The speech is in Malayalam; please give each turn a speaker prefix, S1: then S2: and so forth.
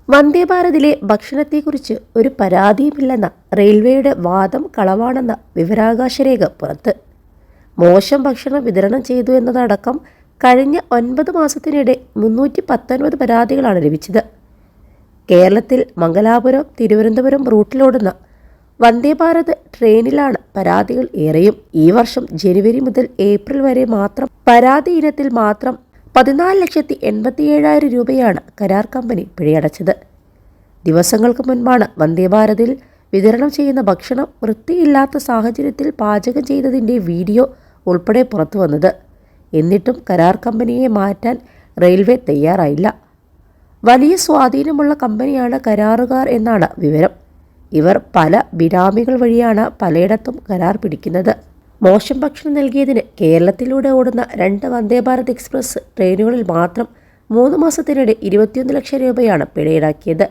S1: വന്ദേഭാരതിലെ ഭക്ഷണത്തെക്കുറിച്ച് ഒരു പരാതിയുമില്ലെന്ന റെയിൽവേയുടെ വാദം കളവാണെന്ന വിവരാവകാശ രേഖ പുറത്ത്. മോശം ഭക്ഷണം വിതരണം ചെയ്തു എന്നതടക്കം കഴിഞ്ഞ 9 മാസത്തിനിടെ 319 പരാതികളാണ് ലഭിച്ചത്. കേരളത്തിൽ മംഗലാപുരം തിരുവനന്തപുരം റൂട്ടിലോടുന്ന വന്ദേഭാരത് ട്രെയിനിലാണ് പരാതികൾ ഏറെയും. ഈ വർഷം ജനുവരി മുതൽ ഏപ്രിൽ വരെ മാത്രം പരാതി ഇനത്തിൽ മാത്രം 14,87,000 രൂപയാണ് കരാർ കമ്പനി പിഴയടച്ചത്. ദിവസങ്ങൾക്ക് മുൻപാണ് വന്ദേഭാരതിൽ വിതരണം ചെയ്യുന്ന ഭക്ഷണം വൃത്തിയില്ലാത്ത സാഹചര്യത്തിൽ പാചകം ചെയ്തതിൻ്റെ വീഡിയോ ഉൾപ്പെടെ പുറത്തു വന്നത്. എന്നിട്ടും കരാർ കമ്പനിയെ മാറ്റാൻ റെയിൽവേ തയ്യാറായില്ല. വലിയ സ്വാധീനമുള്ള കമ്പനിയാണ് കരാറുകാർ എന്നാണ് വിവരം. ഇവർ പല ബിനാമികൾ വഴിയാണ് പലയിടത്തും കരാർ പിടിക്കുന്നത്. മോശം ഭക്ഷണം നൽകിയതിന് കേരളത്തിലൂടെ ഓടുന്ന 2 വന്ദേഭാരത് എക്സ്പ്രസ് ട്രെയിനുകളിൽ മാത്രം 3 മാസത്തിനിടെ 21 ലക്ഷം രൂപയാണ് പിഴ ഈടാക്കിയത്.